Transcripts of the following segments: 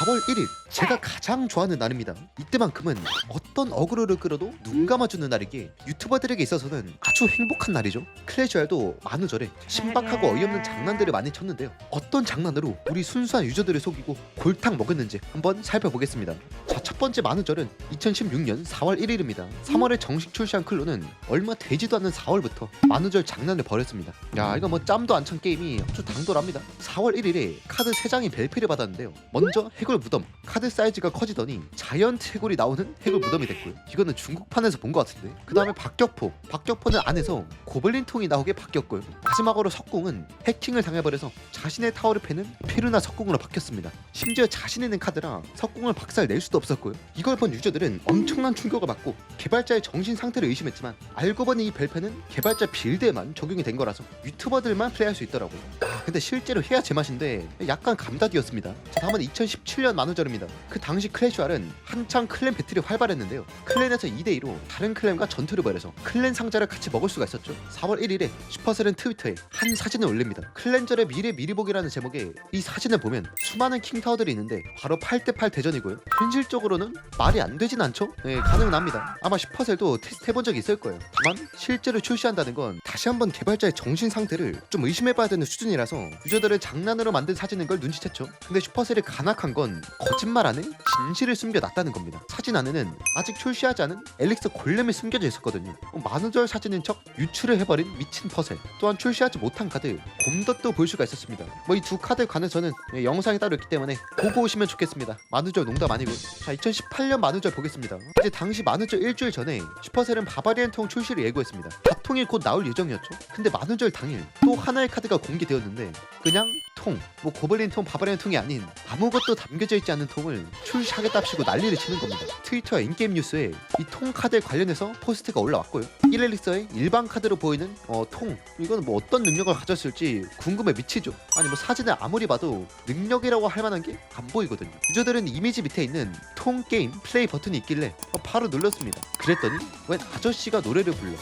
4월 1일 제가 가장 좋아하는 날입니다. 이때만큼은 어떤 어그로를 끌어도 눈 감아주는 날이기에 유튜버들에게 있어서는 아주 행복한 날이죠. 클래시알도 만우절에 신박하고 어이없는 장난들을 많이 쳤는데요. 어떤 장난으로 우리 순수한 유저들을 속이고 골탕 먹였는지 한번 살펴보겠습니다. 자, 첫 번째 만우절은 2016년 4월 1일입니다. 3월에 정식 출시한 클로는 얼마 되지도 않는 4월부터 만우절 장난을 벌였습니다. 야, 이거 뭐 짬도 안 찬 게임이 아주 당돌합니다. 4월 1일에 카드 3장이 벨피를 받았는데요. 먼저 해골 무덤, 카드 사이즈가 커지더니 자이언트 해골이 나오는 해골 무덤이 됐고요. 이거는 중국판에서 본 것 같은데. 그 다음에 박격포는 안에서 고블린 통이 나오게 바뀌었고요. 마지막으로 석궁은 해킹을 당해버려서 자신의 타워를 패는 페르나 석궁으로 바뀌었습니다. 심지어 자신 있는 카드라 석궁을 박살 낼 수도 없었고요. 이걸 본 유저들은 엄청난 충격을 받고 개발자의 정신 상태를 의심했지만 알고 보니 이 벨페는 개발자 빌드에만 적용이 된 거라서 유튜버들만 플레이할 수 있더라고요. 근데 실제로 해야 제맛인데 약간 감다디였습니다. 자, 다음은 2017년 만우절입니다. 그 당시 클래시알은 한창 클랜 배틀이 활발했는데요. 클랜에서 2대2로 다른 클랜과 전투를 벌여서 클랜 상자를 같이 먹을 수가 있었죠. 4월 1일에 슈퍼셀은 트위터에 한 사진을 올립니다. 클랜절의 미리 보기라는 제목의 이 사진을 보면 수많은 킹타워들이 있는데 바로 8대8 대전이고요. 현실적으로는 말이 안 되진 않죠? 네, 가능은 합니다. 아마 슈퍼셀도 테스트 해본 적이 있을 거예요. 다만 실제로 출시한다는 건 다시 한번 개발자의 정신 상태를 좀 의심해봐야 되는 수준이라서 유저들은 장난으로 만든 사진인 걸 눈치챘죠. 근데 슈퍼셀이 간악한 건 거짓말 안에 진실을 숨겨놨다는 겁니다. 사진 안에는 아직 출시하지 않은 엘릭서 골렘이 숨겨져 있었거든요. 만우절 사진인 척 유출을 해버린 미친 퍼셀. 또한 출시하지 못한 카드 곰덧도 볼 수가 있었습니다. 뭐 이 두 카드에 관해서는 영상이 따로 있기 때문에 보고 오시면 좋겠습니다. 만우절 농담 아니고. 자, 2018년 만우절 보겠습니다. 이제 당시 만우절 일주일 전에 슈퍼셀은 바바리안 통 출시를 예고했습니다. 바통이 곧 나올 예정이었죠. 근데 만우절 당일 또 하나의 카드가 공개되었는데 그냥 통, 뭐 고블린 통, 바바리안 통이 아닌 아무것도 담겨져 있지 않는 통을 출시하겠답시고 난리를 치는 겁니다. 트위터 인게임 뉴스에 이 통 카드에 관련해서 포스트가 올라왔고요. 1엘릭서의 일반 카드로 보이는 통, 이거는 뭐 어떤 능력을 가졌을지 궁금해 미치죠. 아니 뭐 사진을 아무리 봐도 능력이라고 할 만한 게 안 보이거든요. 유저들은 이미지 밑에 있는 통 게임 플레이 버튼이 있길래 바로 눌렀습니다. 그랬더니 웬 아저씨가 노래를 불러.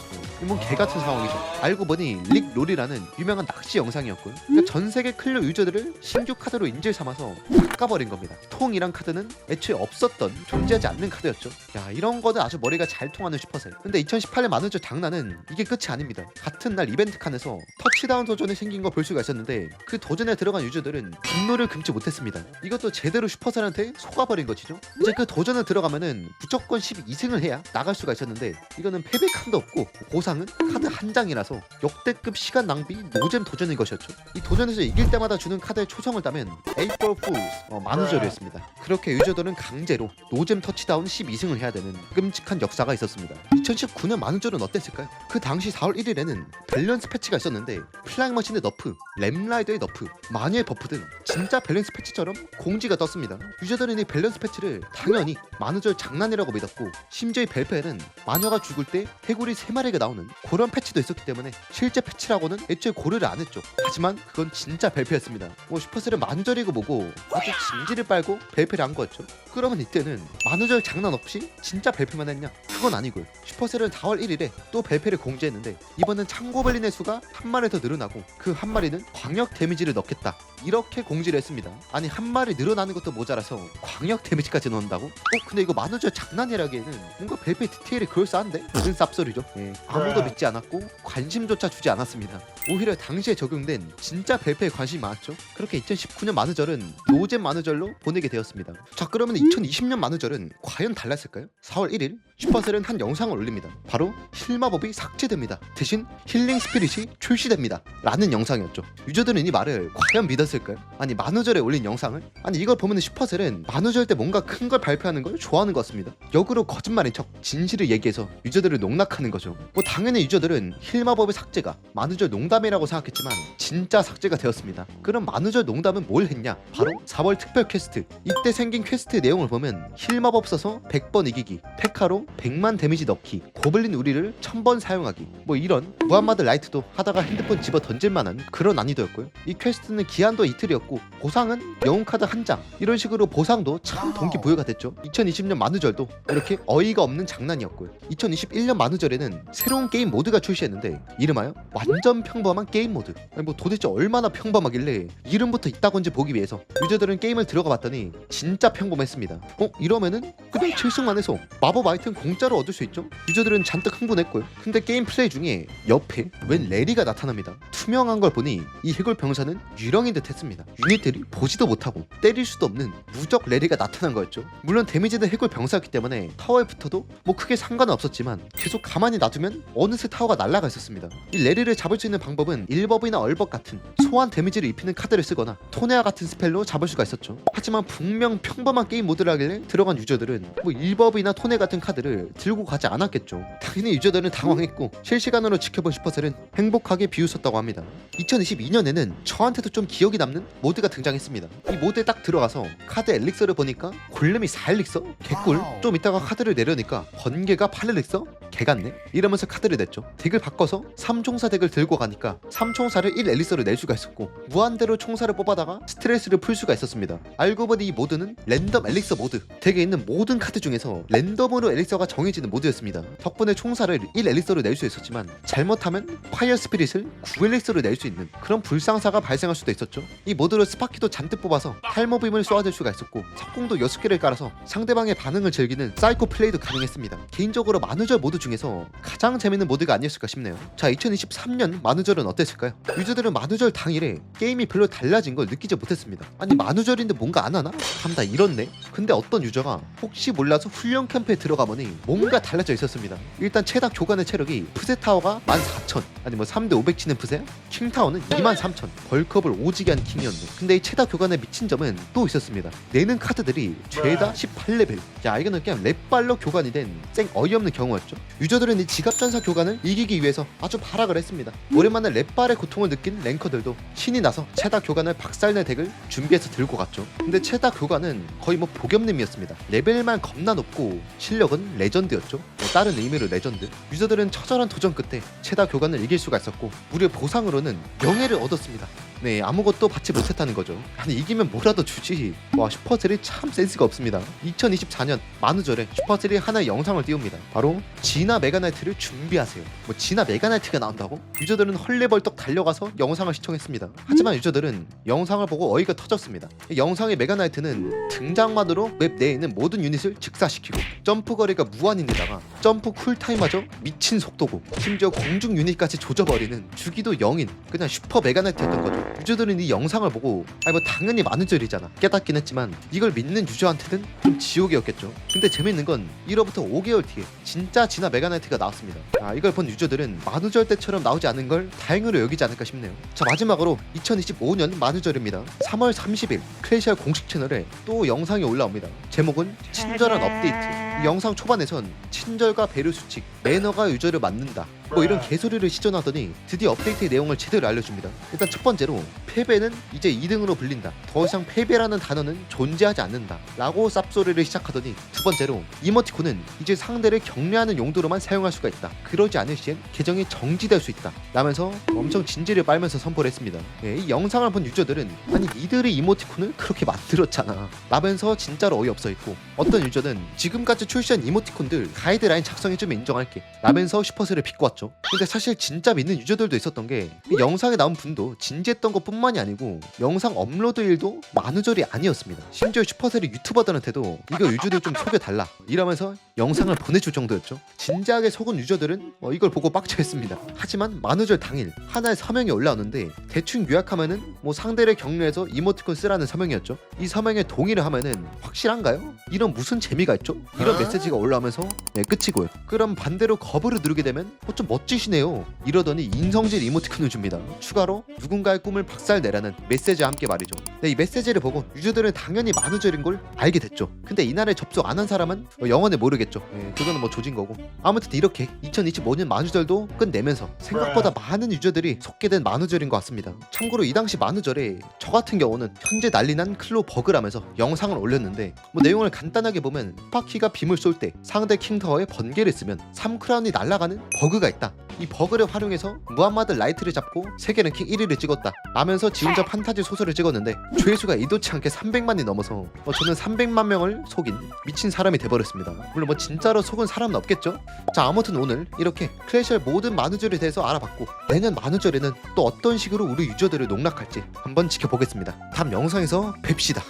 뭐 개같은 상황이죠. 알고 보니 릭 롤이라는 유명한 낚시 영상이었고요. 그러니까 전세계 클로 유저들을 신규 카드로 인질 삼아서 바꿔버린 겁니다. 통이란 카드는 애초에 없었던 존재하지 않는 카드였죠. 야, 이런 거는 아주 머리가 잘 통하는 슈퍼셀. 근데 2018년 만우절 장난은 이게 끝이 아닙니다. 같은 날 이벤트 칸에서 터치다운 도전이 생긴 거 볼 수가 있었는데 그 도전에 들어간 유저들은 분노를 금치 못했습니다. 이것도 제대로 슈퍼셀한테 속아버린 것이죠. 이제 그 도전에 들어가면은 무조건 12승을 해야 나갈 수가 있었는데 이거는 패배칸도 없고 보상은 카드 한 장이라서 역대급 시간 낭비 노잼 도전인 것이었죠. 이 도전에서 이길 때마다 주는 카드에 초성을 따면 April Fools 만우절이었습니다. 그렇게 유저들은 강제로 노잼 터치다운 12승을 해야 되는 끔찍한 역사가 있었습니다. 2019년 만우절은 어땠을까요? 그 당시 4월 1일에는 밸런스 패치가 있었는데 플라잉 머신의 너프, 램라이더의 너프, 마녀의 버프 등 진짜 밸런스 패치처럼 공지가 떴습니다. 유저들은 이 밸런스 패치를 당연히 만우절 장난이라고 믿었고 심지어 이 벨페에는 마녀가 죽을 때 해골이 3마리가 나오는 그런 패치도 있었기 때문에 실제 패치라고는 애초에 고려를 안 했죠. 하지만 그건 진짜 벨페였습니다. 뭐 슈퍼셀은 만우절이고 뭐고 아주 진지를 빨고 벨페를 한 거였죠. 그러면 이때는 만우절 장난 없이 진짜 벨페만 했냐? 그건 아니고요. 슈퍼셀은 4월 1일에 또 벨페를 공지했는데 이번엔 창고블린의 수가 한 마리 더 늘어나고 그 한 마리는 광역 데미지를 넣겠다. 이렇게 공지를 했습니다. 아니 한 마리 늘어나는 것도 모자라서 광역 데미지까지 넣는다고? 근데 이거 만우절 장난이라기에는 뭔가 벨페 디테일이 그럴싸한데? 무슨 쌉소리죠? 아무도 믿지 않았고 관심조차 주지 않았습니다. 오히려 당시에 적용된 진짜 벨페에 관심이 많았죠. 그렇게 2019년 만우절은 노잼 만우절로 보내게 되었습니다. 자, 그러면 2020년 만우절은 과연 달랐을까요? 4월 1일 슈퍼셀은 한 영상을 올립니다. 바로 힐마법이 삭제됩니다. 대신 힐링 스피릿이 출시됩니다. 라는 영상이었죠. 유저들은 이 말을 과연 믿었을까요? 아니 만우절에 올린 영상을? 아니 이걸 보면 슈퍼셀은 만우절 때 뭔가 큰 걸 발표하는 걸 좋아하는 것 같습니다. 역으로 거짓말인 척 진실을 얘기해서 유저들을 농락하는 거죠. 뭐 당연히 유저들은 힐마법의 삭제가 만우절 농담이라고 생각했지만 진짜 삭제가 되었습니다. 그럼 만우절 농담은 뭘 했냐? 바로 4월 특별 퀘스트. 이때 생긴 퀘스트 내용을 보면 힐마법 써서 100번 이기기, 페카로 100만 데미지 넣기, 고블린 우리를 1000번 사용하기, 뭐 이런 무함마드 라이트도 하다가 핸드폰 집어 던질만한 그런 난이도였고요. 이 퀘스트는 기한도 이틀이었고 보상은 영웅카드 한 장, 이런 식으로 보상도 참 동기부여가 됐죠. 2020년 만우절도 이렇게 어이가 없는 장난이었고요. 2021년 만우절에는 새로운 게임 모드가 출시했는데 이름하여 완전 평범한 게임 모드. 아니 뭐 도대체 얼마나 평범하길래 이름부터 있다건지 보기 위해서 유저들은 게임을 들어가 봤더니 진짜 평범했습니다. 이러면은 그냥 칠승만 해서 마법 아이템 공짜로 얻을 수 있죠. 유저들은 잔뜩 흥분했고요. 근데 게임 플레이 중에 옆에 웬 레리가 나타납니다. 투명한 걸 보니 이 해골 병사는 유령인 듯 했습니다. 유닛들이 보지도 못하고 때릴 수도 없는 무적 레리가 나타난 거였죠. 물론 데미지는 해골 병사였기 때문에 타워에 붙어도 뭐 크게 상관은 없었지만 계속 가만히 놔두면 어느새 타워가 날아가 있었습니다. 이 레리를 잡을 수 있는 방법은 일법이나 얼법 같은 소환 데미지를 입히는 카드를 쓰거나 토네아 같은 스펠로 잡을 수가 있었죠. 하지만 분명 평범한 게임 모드를 하길래 들어간 유저들은 뭐 일법이나 토네 같은 카드를 들고 가지 않았겠죠. 당연히 유저들은 당황했고 실시간으로 지켜본 슈퍼셀은 행복하게 비웃었다고 합니다. 2022년에는 저한테도 좀 기억이 남는 모드가 등장했습니다. 이 모드에 딱 들어가서 카드 엘릭서를 보니까 골렘이 4엘릭서? 개꿀. 좀 이따가 카드를 내려니까 번개가 8엘릭서? 개같네. 이러면서 카드를 냈죠. 덱을 바꿔서 3총사 덱을 들고 가니까 3총사를 1엘릭서를 낼 수가 있었고 무한대로 총사를 뽑아다가 스트레스를 풀 수가 있었습니다. 알고 보니 이 모드는 랜덤 엘릭서 모드. 덱에 있는 모든 카드 중에서 랜덤으로 엘릭서가 정해지는 모드였습니다. 덕분에 총사를 1엘릭서로 낼 수 있었지만 잘못하면 파이어 스피릿을 9엘릭서로 낼 수 있는 그런 불상사가 발생할 수도 있었죠. 이 모드로 스파키도 잔뜩 뽑아서 탈모빔을 쏘아줄 수가 있었고 석궁도 6개를 깔아서 상대방의 반응을 즐기는 사이코 플레이도 가능했습니다. 개인적으로 만우절 모드 중에서 가장 재밌는 모드가 아니었을까 싶네요. 자, 2023년 만우절은 어땠을까요? 유저들은 만우절 당일에 게임이 별로 달라진 걸 느끼지 못했습니다. 아니 만우절인데 뭔가 안 하나? 참 다 이렇네. 근데 어떤 유저가 혹시 몰라서 훈련 캠프에 들어가보니 뭔가 달라져 있었습니다. 일단 최다 교관의 체력이 푸세타워가 14,000, 아니 뭐 3대 500 치는 푸세? 킹타워는 23,000. 벌컵을 오지게 한 킹이었네. 근데 이 최다 교관의 미친 점은 또 있었습니다. 내는 카드들이 죄다 18레벨. 야, 이거는 그냥 랩발로 교관이 된 쌩 어이없는 경우였죠. 유저들은 이 지갑전사 교관을 이기기 위해서 아주 발악을 했습니다. 오랜만에 랩발의 고통을 느낀 랭커들도 신이 나서 최다 교관을 박살낼 덱을 준비해서 들고 갔죠. 근데 최다 교관은 거의 뭐 복염님이었습니다. 레벨만 겁나 높고 실력은 레전드였죠. 뭐 다른 의미로 레전드. 유저들은 처절한 도전 끝에 최다 교관을 이길 수가 있었고 무려 보상으로는 명예를 얻었습니다. 네, 아무것도 받지 못했다는 거죠. 아니 이기면 뭐라도 주지. 와, 슈퍼셀이 참 센스가 없습니다. 2024년 만우절에 슈퍼셀이 하나의 영상을 띄웁니다. 바로 진화 메가나이트를 준비하세요. 뭐 진화 메가나이트가 나온다고? 유저들은 헐레벌떡 달려가서 영상을 시청했습니다. 하지만 유저들은 영상을 보고 어이가 터졌습니다. 영상의 메가나이트는 등장만으로 맵 내에 있는 모든 유닛을 즉사시키고 점프 거리가 무한인데다가 점프 쿨타임마저 미친 속도고 심지어 공중 유닛까지 조져버리는 주기도 0인 그냥 슈퍼 메가나이트였던 거죠. 유저들은 이 영상을 보고 뭐 당연히 만우절이잖아 깨닫긴 했지만 이걸 믿는 유저한테는 좀 지옥이었겠죠. 근데 재밌는 건 1화부터 5개월 뒤에 진짜 진화 메가나이트가 나왔습니다. 이걸 본 유저들은 만우절 때처럼 나오지 않은 걸 다행으로 여기지 않을까 싶네요. 자, 마지막으로 2025년 만우절입니다. 3월 30일 클래시알 공식 채널에 또 영상이 올라옵니다. 제목은 친절한 업데이트. 이 영상 초반에선 친절과 배려 수칙, 매너가 유저를 맞는다 뭐 이런 개소리를 시전하더니 드디어 업데이트의 내용을 제대로 알려줍니다. 일단 첫 번째로 패배는 이제 2등으로 불린다. 더 이상 패배라는 단어는 존재하지 않는다 라고 쌉소리를 시작하더니 두 번째로 이모티콘은 이제 상대를 격려하는 용도로만 사용할 수가 있다. 그러지 않을 시엔 계정이 정지될 수 있다 라면서 엄청 진지를 빨면서 선포를 했습니다. 이 영상을 본 유저들은 아니 니들이 이모티콘을 그렇게 만들었잖아 라면서 진짜로 어이없어 있고 어떤 유저는 지금까지 출시한 이모티콘들 가이드라인 작성해주면 인정할게 라면서 슈퍼셀을 비꼬 왔죠. 근데 사실 진짜 믿는 유저들도 있었던 게 이 영상에 나온 분도 진지했던 것 뿐만이 아니고 영상 업로드 일도 만우절이 아니었습니다. 심지어 슈퍼셀이 유튜버들한테도 이거 유저들 좀 속여달라 이러면서 영상을 보내줄 정도였죠. 진지하게 속은 유저들은 이걸 보고 빡쳐했습니다. 하지만 만우절 당일 하나의 서명이 올라오는데 대충 요약하면은 뭐 상대를 격려해서 이모티콘 쓰라는 서명이었죠. 이 서명에 동의를 하면은 확실한가요? 이런 무슨 재미가 있죠? 이런 메시지가 올라오면서 끝이고요. 그럼 반대로 거부를 누르게 되면 좀 멋지시네요 이러더니 인성질 이모티콘을 줍니다. 추가로 누군가의 꿈을 박살 달 내라는 메시지와 함께 말이죠. 네, 이 메시지를 보고 유저들은 당연히 만우절인 걸 알게 됐죠. 근데 이날에 접속 안 한 사람은 영원히 모르겠죠. 그거는 뭐 조진 거고. 아무튼 이렇게 2025년 만우절도 끝내면서 생각보다 많은 유저들이 속게 된 만우절인 것 같습니다. 참고로 이 당시 만우절에 저 같은 경우는 현재 난리난 클로 버그라면서 영상을 올렸는데 뭐 내용을 간단하게 보면 스파키가 빔을 쏠 때 상대 킹타워에 번개를 쓰면 3크라운이 날아가는 버그가 있다. 이 버그를 활용해서 무함마드 라이트를 잡고 세계 랭킹 1위를 찍었다 라면서 지 혼자 판타지 소설을 찍었는데 조회수가 의도치 않게 300만이 넘어서 저는 300만 명을 속인 미친 사람이 돼버렸습니다. 물론 뭐 진짜로 속은 사람은 없겠죠. 자, 아무튼 오늘 이렇게 클래시의 모든 만우절에 대해서 알아봤고 내년 만우절에는 또 어떤 식으로 우리 유저들을 농락할지 한번 지켜보겠습니다. 다음 영상에서 뵙시다.